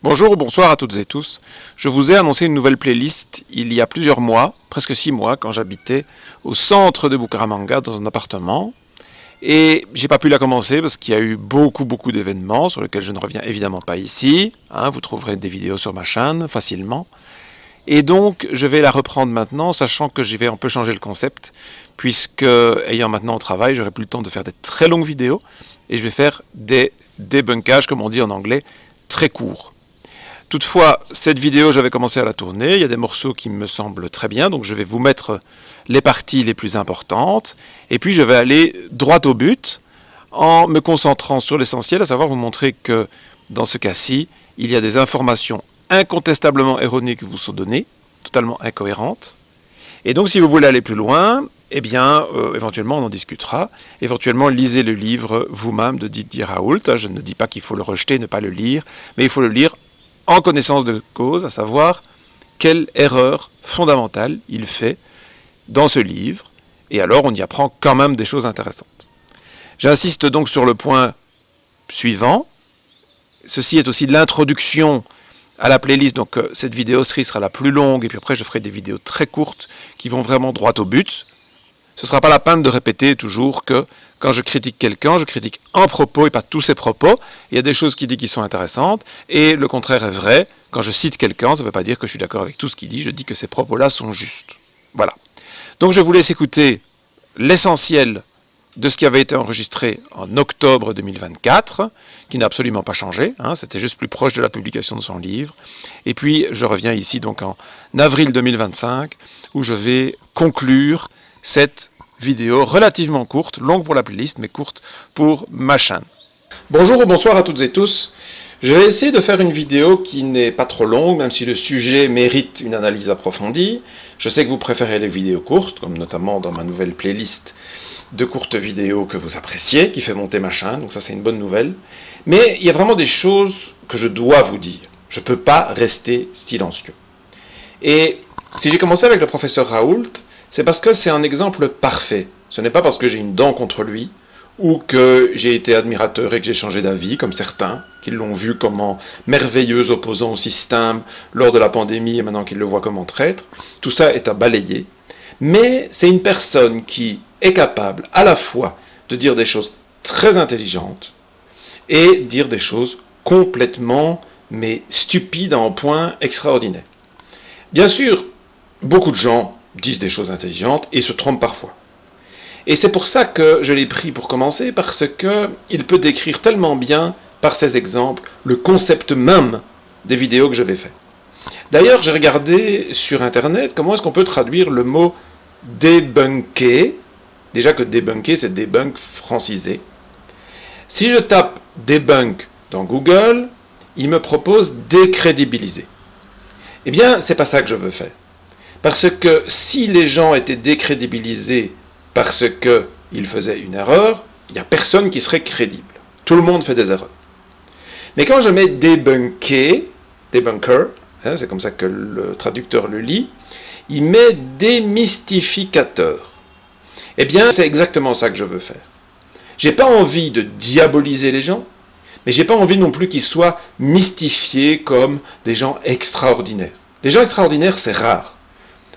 Bonjour ou bonsoir à toutes et tous. Je vous ai annoncé une nouvelle playlist il y a plusieurs mois, presque 6 mois, quand j'habitais au centre de Bucaramanga dans un appartement. Et j'ai pas pu la commencer parce qu'il y a eu beaucoup d'événements sur lesquels je ne reviens évidemment pas ici. Vous trouverez des vidéos sur ma chaîne facilement. Et donc je vais la reprendre maintenant, sachant que j'y vais un peu changer le concept, puisque ayant maintenant au travail, j'aurai plus le temps de faire des très longues vidéos, et je vais faire des débunkages, comme on dit en anglais, très courts. Toutefois, cette vidéo, j'avais commencé à la tourner, il y a des morceaux qui me semblent très bien, donc je vais vous mettre les parties les plus importantes, et puis je vais aller droit au but, en me concentrant sur l'essentiel, à savoir vous montrer que, dans ce cas-ci, il y a des informations incontestablement erronées qui vous sont données, totalement incohérentes, et donc si vous voulez aller plus loin, eh bien, éventuellement on en discutera, éventuellement lisez le livre vous-même de Didier Raoult, je ne dis pas qu'il faut le rejeter, ne pas le lire, mais il faut le lire en connaissance de cause, à savoir quelle erreur fondamentale il fait dans ce livre, et alors on y apprend quand même des choses intéressantes. J'insiste donc sur le point suivant, ceci est aussi de l'introduction à la playlist, donc cette vidéo sera la plus longue, et puis après je ferai des vidéos très courtes qui vont vraiment droit au but. Ce ne sera pas la peine de répéter toujours que quand je critique quelqu'un, je critique un propos et pas tous ses propos. Il y a des choses qu'il dit qui sont intéressantes, et le contraire est vrai. Quand je cite quelqu'un, ça ne veut pas dire que je suis d'accord avec tout ce qu'il dit, je dis que ces propos-là sont justes. Voilà. Donc je vous laisse écouter l'essentiel de ce qui avait été enregistré en octobre 2024, qui n'a absolument pas changé, c'était juste plus proche de la publication de son livre. Et puis je reviens ici donc en avril 2025, où je vais conclure cette vidéo relativement courte, longue pour la playlist, mais courte pour ma chaîne. Bonjour ou bonsoir à toutes et tous. Je vais essayer de faire une vidéo qui n'est pas trop longue, même si le sujet mérite une analyse approfondie. Je sais que vous préférez les vidéos courtes, comme notamment dans ma nouvelle playlist de courtes vidéos que vous appréciez, qui fait monter ma chaîne, donc ça c'est une bonne nouvelle. Mais il y a vraiment des choses que je dois vous dire. Je ne peux pas rester silencieux. Et si j'ai commencé avec le professeur Raoult, c'est parce que c'est un exemple parfait. Ce n'est pas parce que j'ai une dent contre lui, ou que j'ai été admirateur et que j'ai changé d'avis, comme certains, qui l'ont vu comme un merveilleux opposant au système lors de la pandémie et maintenant qu'ils le voient comme un traître. Tout ça est à balayer. Mais c'est une personne qui est capable à la fois de dire des choses très intelligentes et dire des choses complètement, mais stupides à un point extraordinaire. Bien sûr, beaucoup de gens disent des choses intelligentes et se trompent parfois. Et c'est pour ça que je l'ai pris pour commencer, parce qu'il peut décrire tellement bien, par ses exemples, le concept même des vidéos que je vais faire. D'ailleurs, j'ai regardé sur Internet comment est-ce qu'on peut traduire le mot « débunker ». Déjà que « débunker », c'est « debunk » francisé. Si je tape « debunk » dans Google, il me propose « décrédibiliser ». Eh bien, c'est pas ça que je veux faire. Parce que si les gens étaient décrédibilisés parce qu'ils faisaient une erreur, il n'y a personne qui serait crédible. Tout le monde fait des erreurs. Mais quand je mets débunker, c'est comme ça que le traducteur le lit, il met démystificateur. Eh bien, c'est exactement ça que je veux faire. J'ai pas envie de diaboliser les gens, mais j'ai pas envie non plus qu'ils soient mystifiés comme des gens extraordinaires. Les gens extraordinaires, c'est rare.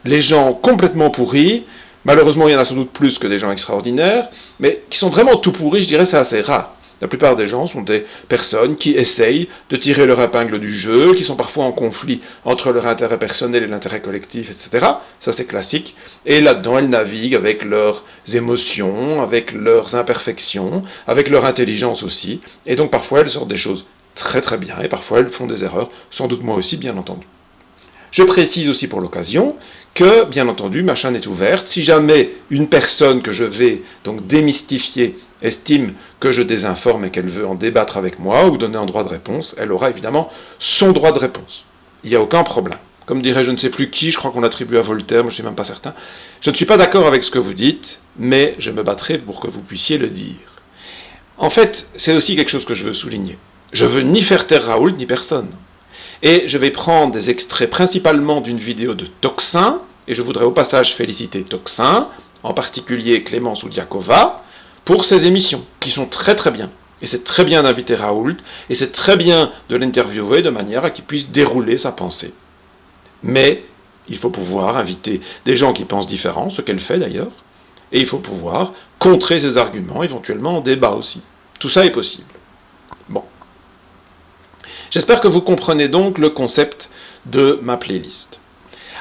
Les gens complètement pourris, malheureusement il y en a sans doute plus que des gens extraordinaires, mais qui sont vraiment tout pourris, je dirais c'est assez rare. La plupart des gens sont des personnes qui essayent de tirer leur épingle du jeu, qui sont parfois en conflit entre leur intérêt personnel et l'intérêt collectif, etc. Ça c'est classique. Et là-dedans elles naviguent avec leurs émotions, avec leurs imperfections, avec leur intelligence aussi. Et donc parfois elles sortent des choses très très bien, et parfois elles font des erreurs, sans doute moi aussi bien entendu. Je précise aussi pour l'occasion que, bien entendu, ma chaîne est ouverte. Si jamais une personne que je vais donc démystifier estime que je désinforme et qu'elle veut en débattre avec moi ou donner un droit de réponse, elle aura évidemment son droit de réponse. Il n'y a aucun problème. Comme dirait je ne sais plus qui, je crois qu'on l'attribue à Voltaire, mais je ne suis même pas certain. Je ne suis pas d'accord avec ce que vous dites, mais je me battrai pour que vous puissiez le dire. En fait, c'est aussi quelque chose que je veux souligner. Je veux ni faire taire Raoult, ni personne. Et je vais prendre des extraits principalement d'une vidéo de Toxin, et je voudrais au passage féliciter Toxin, en particulier Clémence Oudiakova, pour ses émissions, qui sont très très bien. Et c'est très bien d'inviter Raoult, et c'est très bien de l'interviewer de manière à qu'il puisse dérouler sa pensée. Mais il faut pouvoir inviter des gens qui pensent différent, ce qu'elle fait d'ailleurs, et il faut pouvoir contrer ses arguments, éventuellement en débat aussi. Tout ça est possible. Bon. J'espère que vous comprenez donc le concept de ma playlist.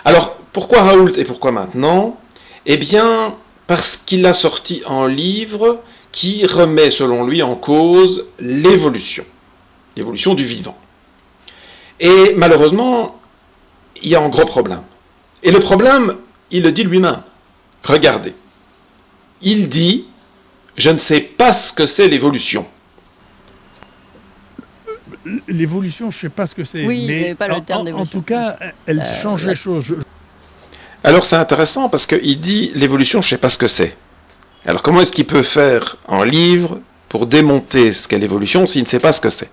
Alors, pourquoi Raoult et pourquoi maintenant? Eh bien, parce qu'il a sorti un livre qui remet, selon lui, en cause l'évolution du vivant. Et malheureusement, il y a un gros problème. Et le problème, il le dit lui-même. Regardez. Il dit « Je ne sais pas ce que c'est l'évolution ». L'évolution, je ne sais pas ce que c'est, oui, mais pas le terme en tout cas, elle change les choses. Alors c'est intéressant parce qu'il dit « L'évolution, je ne sais pas ce que c'est ». Alors comment est-ce qu'il peut faire un livre pour démonter ce qu'est l'évolution s'il ne sait pas ce que c'est?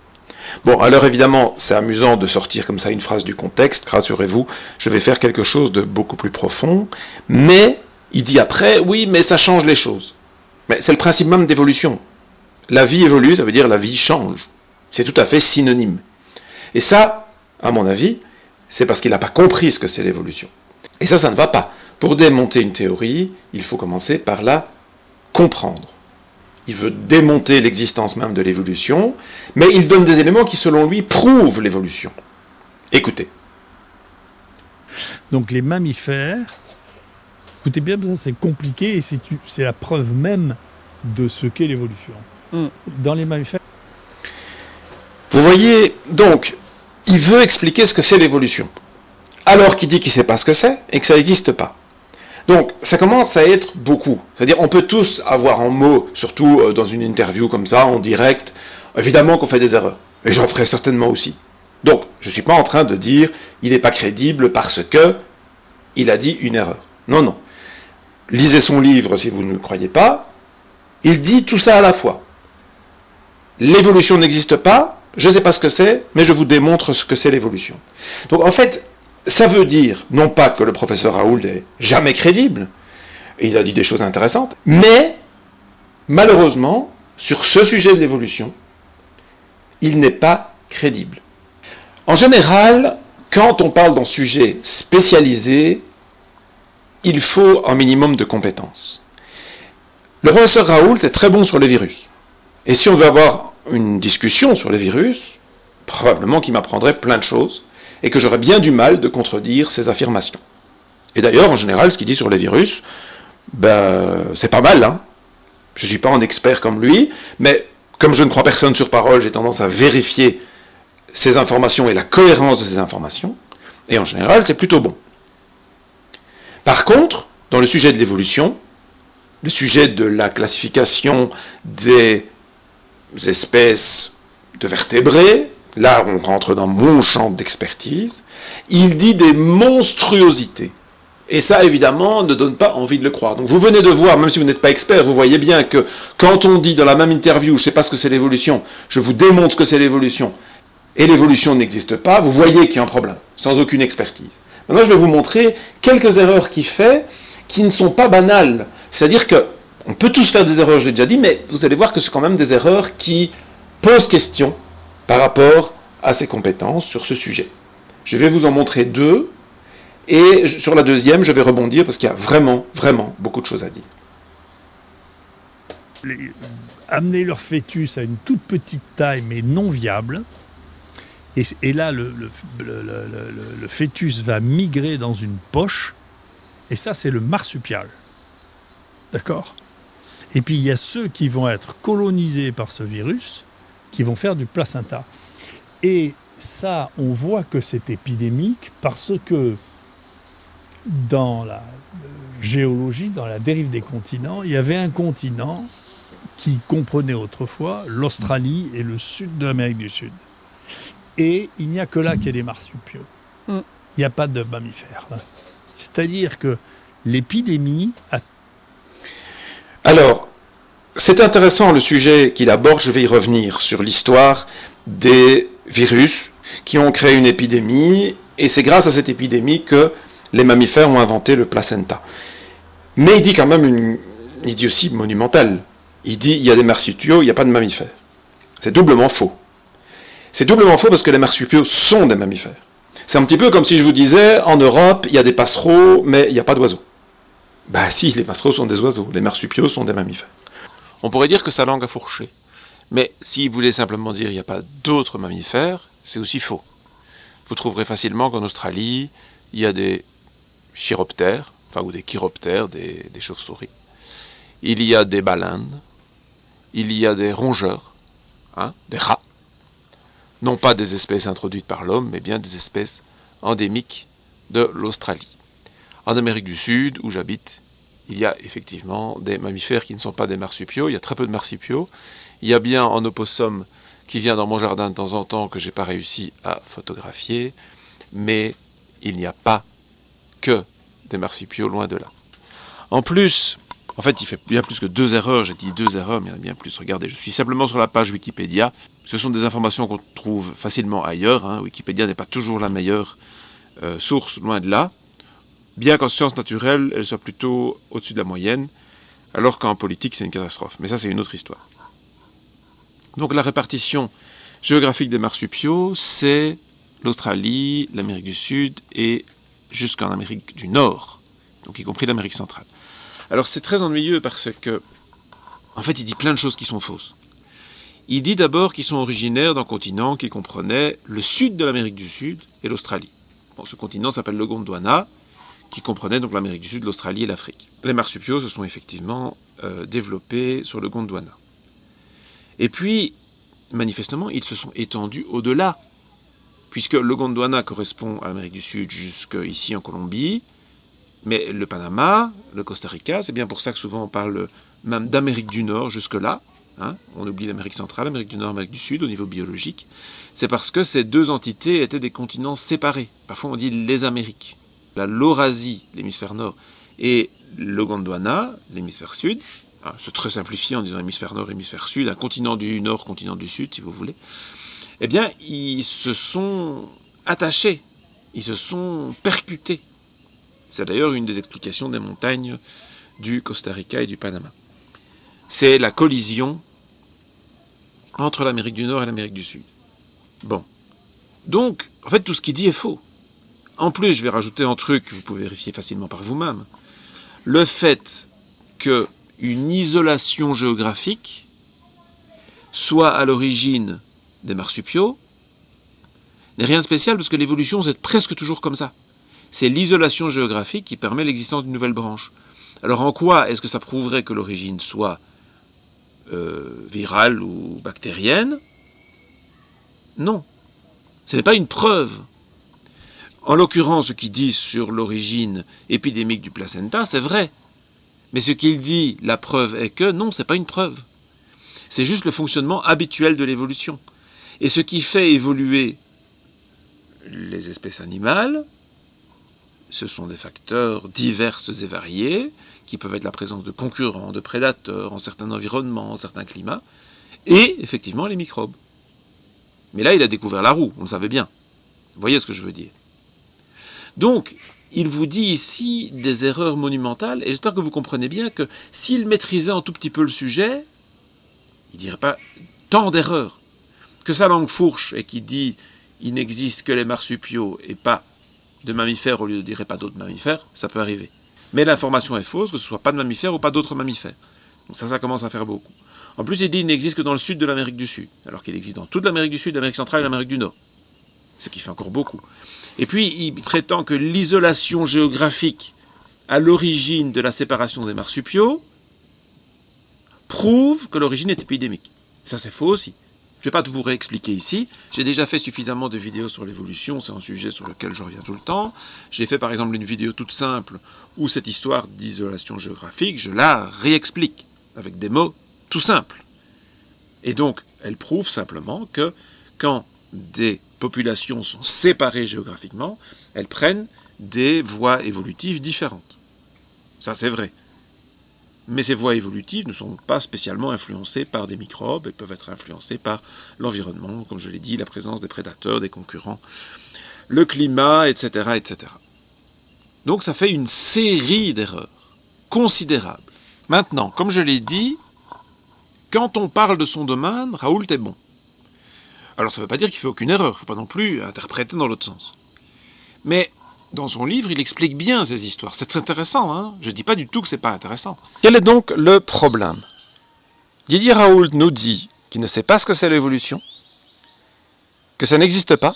Bon, alors évidemment, c'est amusant de sortir comme ça une phrase du contexte, rassurez-vous, je vais faire quelque chose de beaucoup plus profond, mais il dit après, oui, mais ça change les choses. Mais c'est le principe même d'évolution. La vie évolue, ça veut dire la vie change. C'est tout à fait synonyme. Et ça, à mon avis, c'est parce qu'il n'a pas compris ce que c'est l'évolution. Et ça ne va pas. Pour démonter une théorie, il faut commencer par la comprendre. Il veut démonter l'existence même de l'évolution, mais il donne des éléments qui, selon lui, prouvent l'évolution. Écoutez. Donc les mammifères, écoutez bien, c'est compliqué et c'est la preuve même de ce qu'est l'évolution. Dans les mammifères... Vous voyez, donc, il veut expliquer ce que c'est l'évolution, alors qu'il dit qu'il ne sait pas ce que c'est et que ça n'existe pas. Donc, ça commence à être beaucoup. C'est-à-dire, on peut tous avoir un mot, surtout dans une interview comme ça, en direct, évidemment qu'on fait des erreurs. Et j'en ferai certainement aussi. Donc, je ne suis pas en train de dire, il n'est pas crédible parce que il a dit une erreur. Non, non. Lisez son livre si vous ne le croyez pas. Il dit tout ça à la fois. L'évolution n'existe pas, je ne sais pas ce que c'est, mais je vous démontre ce que c'est l'évolution. Donc, en fait, ça veut dire, non pas que le professeur Raoult n'est jamais crédible, et il a dit des choses intéressantes, mais, malheureusement, sur ce sujet de l'évolution, il n'est pas crédible. En général, quand on parle d'un sujet spécialisé, il faut un minimum de compétences. Le professeur Raoult est très bon sur les virus. Et si on veut avoir une discussion sur les virus, probablement qu'il m'apprendrait plein de choses, et que j'aurais bien du mal de contredire ses affirmations. Et d'ailleurs, en général, ce qu'il dit sur les virus, c'est pas mal, hein. Je ne suis pas un expert comme lui, mais comme je ne crois personne sur parole, j'ai tendance à vérifier ses informations et la cohérence de ses informations, et en général, c'est plutôt bon. Par contre, dans le sujet de l'évolution, le sujet de la classification des espèces de vertébrés, là on rentre dans mon champ d'expertise, il dit des monstruosités. Et ça, évidemment, ne donne pas envie de le croire. Donc vous venez de voir, même si vous n'êtes pas expert, vous voyez bien que quand on dit dans la même interview, je ne sais pas ce que c'est l'évolution, je vous démontre ce que c'est l'évolution, et l'évolution n'existe pas, vous voyez qu'il y a un problème, sans aucune expertise. Maintenant, je vais vous montrer quelques erreurs qu'il fait, qui ne sont pas banales. C'est-à-dire que on peut tous faire des erreurs, je l'ai déjà dit, mais vous allez voir que c'est quand même des erreurs qui posent question par rapport à ses compétences sur ce sujet. Je vais vous en montrer deux, et sur la deuxième, je vais rebondir parce qu'il y a vraiment, vraiment beaucoup de choses à dire. Amener leur fœtus à une toute petite taille, mais non viable, et là, le fœtus va migrer dans une poche, et ça, c'est le marsupial. D'accord ? Et puis, il y a ceux qui vont être colonisés par ce virus, qui vont faire du placenta. Et ça, on voit que c'est épidémique parce que dans la géologie, dans la dérive des continents, il y avait un continent qui comprenait autrefois l'Australie et le sud de l'Amérique du Sud. Et il n'y a que là qu'il y a des marsupiaux. Il n'y a pas de mammifères. Là. C'est-à-dire que l'épidémie a... Alors, c'est intéressant le sujet qu'il aborde, je vais y revenir, sur l'histoire des virus qui ont créé une épidémie, et c'est grâce à cette épidémie que les mammifères ont inventé le placenta. Mais il dit quand même une idiotie monumentale. Il dit il y a des marsupiaux, il n'y a pas de mammifères. C'est doublement faux. C'est doublement faux parce que les marsupiaux sont des mammifères. C'est un petit peu comme si je vous disais, en Europe, il y a des passereaux, mais il n'y a pas d'oiseaux. Bah si, les passereaux sont des oiseaux, les marsupiaux sont des mammifères. On pourrait dire que sa langue a fourché. Mais s'il voulait simplement dire qu'il n'y a pas d'autres mammifères, c'est aussi faux. Vous trouverez facilement qu'en Australie, il y a des chiroptères, ou des chiroptères, des chauves-souris. Il y a des baleines, il y a des rongeurs, des rats. Non pas des espèces introduites par l'homme, mais bien des espèces endémiques de l'Australie. En Amérique du Sud, où j'habite, il y a effectivement des mammifères qui ne sont pas des marsupiaux. Il y a très peu de marsupiaux. Il y a bien un opossum qui vient dans mon jardin de temps en temps que je n'ai pas réussi à photographier, mais il n'y a pas que des marsupiaux, loin de là. En plus, en fait, il fait bien plus que 2 erreurs. J'ai dit 2 erreurs, mais il y en a bien plus. Regardez, je suis simplement sur la page Wikipédia. Ce sont des informations qu'on trouve facilement ailleurs. Wikipédia n'est pas toujours la meilleure source, loin de là. Bien qu'en sciences naturelles, elle soit plutôt au-dessus de la moyenne, alors qu'en politique, c'est une catastrophe. Mais ça, c'est une autre histoire. Donc la répartition géographique des marsupiaux, c'est l'Australie, l'Amérique du Sud et jusqu'en Amérique du Nord, donc y compris l'Amérique centrale. Alors c'est très ennuyeux parce que, en fait, il dit plein de choses qui sont fausses. Il dit d'abord qu'ils sont originaires d'un continent qui comprenait le sud de l'Amérique du Sud et l'Australie. Bon, ce continent s'appelle le Gondwana, qui comprenait donc l'Amérique du Sud, l'Australie et l'Afrique. Les marsupiaux se sont effectivement développés sur le Gondwana. Et puis, manifestement, ils se sont étendus au-delà, puisque le Gondwana correspond à l'Amérique du Sud jusqu'ici en Colombie, mais le Panama, le Costa Rica, c'est bien pour ça que souvent on parle même d'Amérique du Nord jusque-là. On oublie l'Amérique centrale, l'Amérique du Nord, l'Amérique du Sud au niveau biologique. C'est parce que ces deux entités étaient des continents séparés. Parfois on dit les Amériques. L'Eurasie, l'hémisphère nord, et le Gondwana, l'hémisphère sud. C'est très simplifié en disant hémisphère nord, hémisphère sud, un continent du nord, continent du sud, si vous voulez. Eh bien, ils se sont attachés, ils se sont percutés. C'est d'ailleurs une des explications des montagnes du Costa Rica et du Panama. C'est la collision entre l'Amérique du Nord et l'Amérique du Sud. Bon. Donc, en fait, tout ce qu'il dit est faux. En plus, je vais rajouter un truc que vous pouvez vérifier facilement par vous-même. Le fait qu'une isolation géographique soit à l'origine des marsupiaux n'est rien de spécial parce que l'évolution, c'est presque toujours comme ça. C'est l'isolation géographique qui permet l'existence d'une nouvelle branche. Alors en quoi est-ce que ça prouverait que l'origine soit virale ou bactérienne? Non. Ce n'est pas une preuve. En l'occurrence, ce qu'il dit sur l'origine épidémique du placenta, c'est vrai. Mais ce qu'il dit, la preuve est que non, ce n'est pas une preuve. C'est juste le fonctionnement habituel de l'évolution. Et ce qui fait évoluer les espèces animales, ce sont des facteurs divers et variés, qui peuvent être la présence de concurrents, de prédateurs, en certains environnements, en certains climats, et effectivement les microbes. Mais là, il a découvert la roue, on le savait bien. Vous voyez ce que je veux dire? Donc, il vous dit ici des erreurs monumentales, et j'espère que vous comprenez bien que s'il maîtrisait un tout petit peu le sujet, il ne dirait pas tant d'erreurs. Que sa langue fourche et qu'il dit il n'existe que les marsupiaux et pas de mammifères au lieu de dire et pas d'autres mammifères, ça peut arriver. Mais l'information est fausse, que ce soit pas de mammifères ou pas d'autres mammifères. Donc ça commence à faire beaucoup. En plus, il dit qu'il n'existe que dans le sud de l'Amérique du Sud, alors qu'il existe dans toute l'Amérique du Sud, l'Amérique centrale et l'Amérique du Nord. Ce qui fait encore beaucoup. Et puis, il prétend que l'isolation géographique à l'origine de la séparation des marsupiaux prouve que l'origine est épidémique. Ça, c'est faux aussi. Je ne vais pas tout vous réexpliquer ici. J'ai déjà fait suffisamment de vidéos sur l'évolution, c'est un sujet sur lequel je reviens tout le temps. J'ai fait par exemple une vidéo toute simple où cette histoire d'isolation géographique, je la réexplique avec des mots tout simples. Et donc, elle prouve simplement que quand des populations sont séparées géographiquement, elles prennent des voies évolutives différentes. Ça, c'est vrai. Mais ces voies évolutives ne sont pas spécialement influencées par des microbes, elles peuvent être influencées par l'environnement, comme je l'ai dit, la présence des prédateurs, des concurrents, le climat, etc., etc. Donc ça fait une série d'erreurs considérables. Maintenant, comme je l'ai dit, quand on parle de son domaine, Raoult est bon. Alors ça ne veut pas dire qu'il ne fait aucune erreur, il ne faut pas non plus interpréter dans l'autre sens. Mais dans son livre, il explique bien ces histoires. C'est très intéressant, hein. Je ne dis pas du tout que ce n'est pas intéressant. Quel est donc le problème? Didier Raoult nous dit qu'il ne sait pas ce que c'est l'évolution, que ça n'existe pas,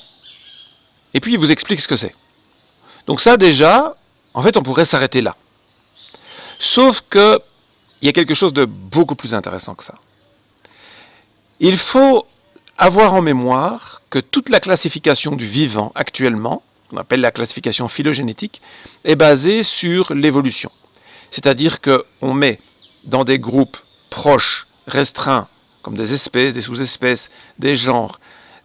et puis il vous explique ce que c'est. Donc ça déjà, en fait on pourrait s'arrêter là. Sauf que il y a quelque chose de beaucoup plus intéressant que ça. Il faut avoir en mémoire que toute la classification du vivant actuellement, qu'on appelle la classification phylogénétique, est basée sur l'évolution. C'est-à-dire qu'on met dans des groupes proches, restreints, comme des espèces, des sous-espèces, des genres,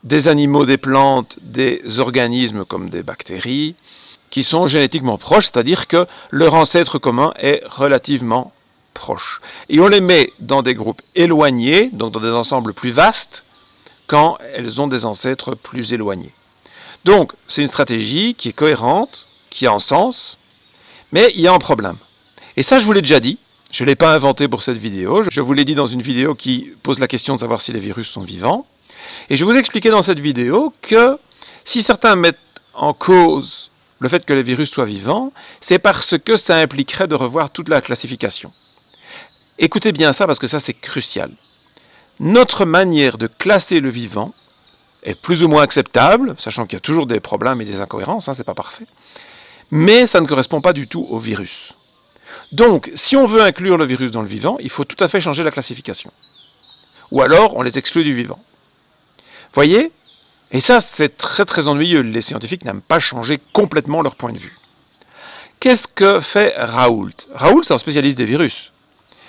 des animaux, des plantes, des organismes comme des bactéries, qui sont génétiquement proches, c'est-à-dire que leur ancêtre commun est relativement proche. Et on les met dans des groupes éloignés, donc dans des ensembles plus vastes, quand elles ont des ancêtres plus éloignés. Donc, c'est une stratégie qui est cohérente, qui a un sens, mais il y a un problème. Et ça, je vous l'ai déjà dit, je ne l'ai pas inventé pour cette vidéo, je vous l'ai dit dans une vidéo qui pose la question de savoir si les virus sont vivants, et je vais vous expliquer dans cette vidéo que si certains mettent en cause le fait que les virus soient vivants, c'est parce que ça impliquerait de revoir toute la classification. Écoutez bien ça parce que ça c'est crucial. Notre manière de classer le vivant est plus ou moins acceptable, sachant qu'il y a toujours des problèmes et des incohérences, hein, c'est pas parfait, mais ça ne correspond pas du tout au virus. Donc, si on veut inclure le virus dans le vivant, il faut tout à fait changer la classification. Ou alors, on les exclut du vivant. Voyez? Et ça, c'est très très ennuyeux. Les scientifiques n'aiment pas changer complètement leur point de vue. Qu'est-ce que fait Raoult? Raoult, c'est un spécialiste des virus.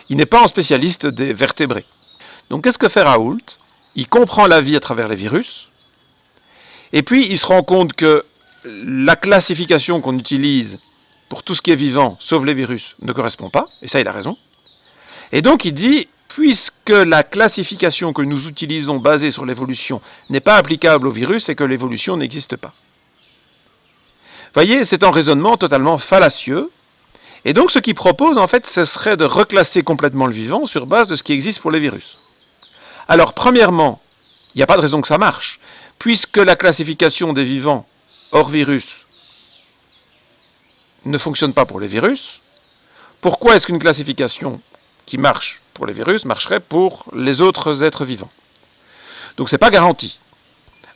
Il n'est pas un spécialiste des vertébrés. Donc, qu'est-ce que fait Raoult? Il comprend la vie à travers les virus. Et puis, il se rend compte que la classification qu'on utilise pour tout ce qui est vivant, sauf les virus, ne correspond pas. Et ça, il a raison. Et donc, il dit, puisque la classification que nous utilisons basée sur l'évolution n'est pas applicable au virus, c'est que l'évolution n'existe pas. Voyez, c'est un raisonnement totalement fallacieux. Et donc, ce qu'il propose, en fait, ce serait de reclasser complètement le vivant sur base de ce qui existe pour les virus. Alors, premièrement, il n'y a pas de raison que ça marche, puisque la classification des vivants hors virus ne fonctionne pas pour les virus. Pourquoi est-ce qu'une classification qui marche pour les virus marcherait pour les autres êtres vivants? Donc c'est pas garanti.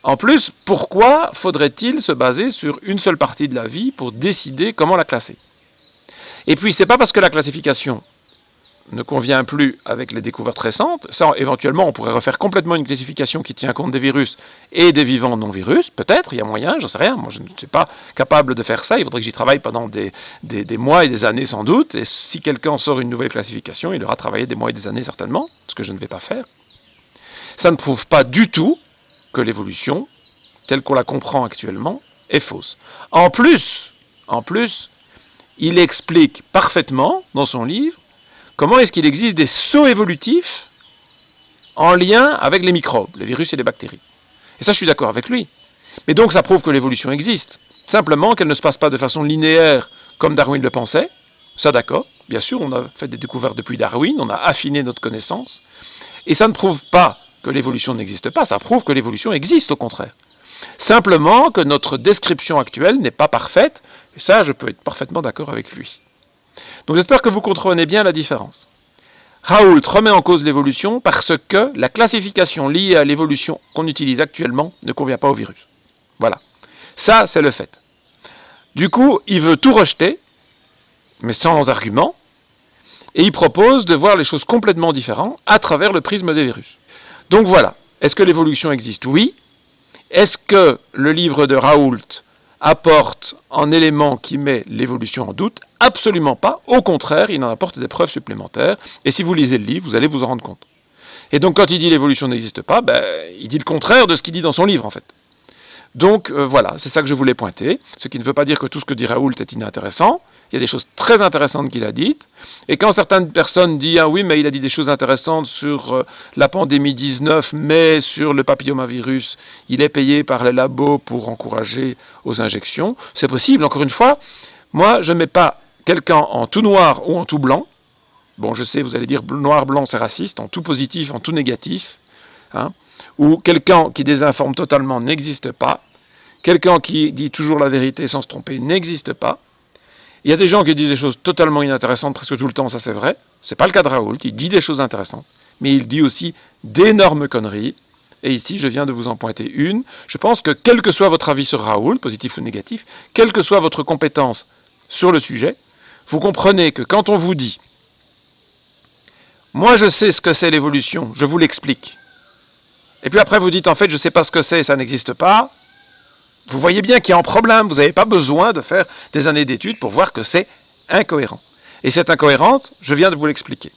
En plus, pourquoi faudrait-il se baser sur une seule partie de la vie pour décider comment la classer? Et puis c'est pas parce que la classification ne convient plus avec les découvertes récentes, ça éventuellement on pourrait refaire complètement une classification qui tient compte des virus et des vivants non virus, peut-être, il y a moyen, j'en sais rien, moi je ne suis pas capable de faire ça, il faudrait que j'y travaille pendant des mois et des années sans doute, et si quelqu'un sort une nouvelle classification, il aura travaillé des mois et des années certainement, ce que je ne vais pas faire. Ça ne prouve pas du tout que l'évolution, telle qu'on la comprend actuellement, est fausse. En plus, il explique parfaitement dans son livre comment est-ce qu'il existe des sauts évolutifs en lien avec les microbes, les virus et les bactéries. Et ça, je suis d'accord avec lui. Mais donc, ça prouve que l'évolution existe. Simplement qu'elle ne se passe pas de façon linéaire comme Darwin le pensait. Ça, d'accord. Bien sûr, on a fait des découvertes depuis Darwin, on a affiné notre connaissance. Et ça ne prouve pas que l'évolution n'existe pas, ça prouve que l'évolution existe, au contraire. Simplement que notre description actuelle n'est pas parfaite, et ça, je peux être parfaitement d'accord avec lui. Donc j'espère que vous comprenez bien la différence. Raoult remet en cause l'évolution parce que la classification liée à l'évolution qu'on utilise actuellement ne convient pas au virus. Voilà. Ça, c'est le fait. Du coup, il veut tout rejeter, mais sans argument, et il propose de voir les choses complètement différentes à travers le prisme des virus. Donc voilà. Est-ce que l'évolution existe? Oui. Est-ce que le livre de Raoult apporte un élément qui met l'évolution en doute? Absolument pas. Au contraire, il en apporte des preuves supplémentaires. Et si vous lisez le livre, vous allez vous en rendre compte. Et donc, quand il dit l'évolution n'existe pas, il dit le contraire de ce qu'il dit dans son livre, en fait. Donc, voilà, c'est ça que je voulais pointer. Ce qui ne veut pas dire que tout ce que dit Raoult est inintéressant. Il y a des choses très intéressantes qu'il a dites. Et quand certaines personnes disent « Ah oui, mais il a dit des choses intéressantes sur la pandémie 19, mais sur le papillomavirus, il est payé par les labos pour encourager aux injections », c'est possible, encore une fois. Moi, je ne mets pas quelqu'un en tout noir ou en tout blanc. Bon, je sais, vous allez dire noir-blanc, c'est raciste, en tout positif, en tout négatif. Hein, ou quelqu'un qui désinforme totalement n'existe pas, quelqu'un qui dit toujours la vérité sans se tromper n'existe pas. Il y a des gens qui disent des choses totalement inintéressantes presque tout le temps, ça c'est vrai. C'est pas le cas de Raoult, il dit des choses intéressantes, mais il dit aussi d'énormes conneries. Et ici, je viens de vous en pointer une. Je pense que quel que soit votre avis sur Raoult, positif ou négatif, quelle que soit votre compétence sur le sujet, vous comprenez que quand on vous dit « Moi je sais ce que c'est l'évolution, je vous l'explique », et puis après vous dites « En fait, je ne sais pas ce que c'est, ça n'existe pas », vous voyez bien qu'il y a un problème, vous n'avez pas besoin de faire des années d'études pour voir que c'est incohérent. Et cette incohérence, je viens de vous l'expliquer.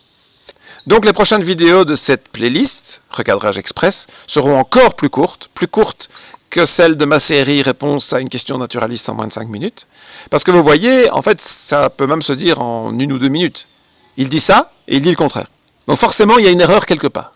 Donc les prochaines vidéos de cette playlist, Recadrage Express, seront encore plus courtes que celles de ma série Réponse à une question naturaliste en moins de 5 minutes. Parce que vous voyez, en fait, ça peut même se dire en 1 ou 2 minutes. Il dit ça, et il dit le contraire. Donc forcément, il y a une erreur quelque part.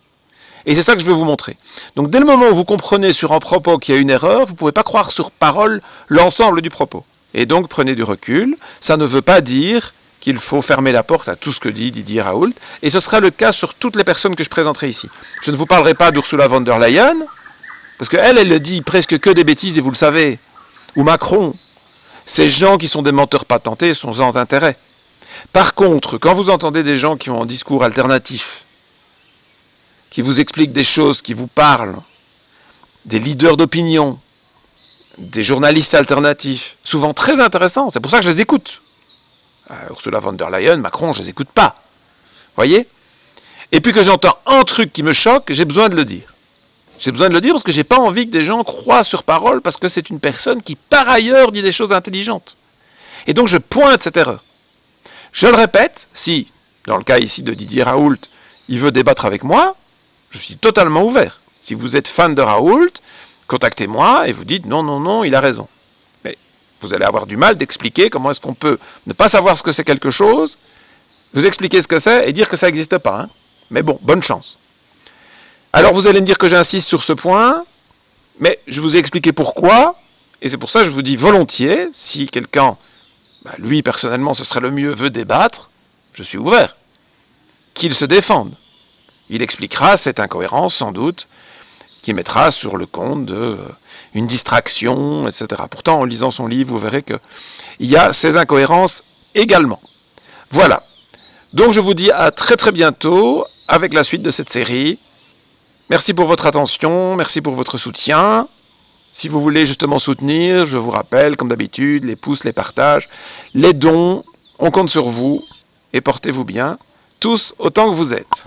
Et c'est ça que je veux vous montrer. Donc dès le moment où vous comprenez sur un propos qu'il y a une erreur, vous ne pouvez pas croire sur parole l'ensemble du propos. Et donc prenez du recul, ça ne veut pas dire qu'il faut fermer la porte à tout ce que dit Didier Raoult, et ce sera le cas sur toutes les personnes que je présenterai ici. Je ne vous parlerai pas d'Ursula von der Leyen, parce qu'elle, elle dit presque que des bêtises, et vous le savez, ou Macron. Ces gens qui sont des menteurs patentés sont sans intérêt. Par contre, quand vous entendez des gens qui ont un discours alternatif, qui vous expliquent des choses, qui vous parlent, des leaders d'opinion, des journalistes alternatifs, souvent très intéressants, c'est pour ça que je les écoute. Ursula von der Leyen, Macron, je ne les écoute pas. Voyez? Et puis que j'entends un truc qui me choque, j'ai besoin de le dire. J'ai besoin de le dire parce que je n'ai pas envie que des gens croient sur parole parce que c'est une personne qui, par ailleurs, dit des choses intelligentes. Et donc je pointe cette erreur. Je le répète, si, dans le cas ici de Didier Raoult, il veut débattre avec moi, je suis totalement ouvert. Si vous êtes fan de Raoult, contactez-moi et vous dites non, non, non, il a raison. Vous allez avoir du mal d'expliquer comment est-ce qu'on peut ne pas savoir ce que c'est quelque chose, vous expliquer ce que c'est et dire que ça n'existe pas. Hein. Mais bon, bonne chance. Alors vous allez me dire que j'insiste sur ce point, mais je vous ai expliqué pourquoi, et c'est pour ça que je vous dis volontiers, si quelqu'un, lui personnellement ce serait le mieux, veut débattre, je suis ouvert, qu'il se défende. Il expliquera cette incohérence sans doute, qui mettra sur le compte d'une distraction, etc. Pourtant, en lisant son livre, vous verrez qu'il y a ces incohérences également. Voilà. Donc, je vous dis à très très bientôt avec la suite de cette série. Merci pour votre attention, merci pour votre soutien. Si vous voulez justement soutenir, je vous rappelle, comme d'habitude, les pouces, les partages, les dons, on compte sur vous et portez-vous bien, tous autant que vous êtes.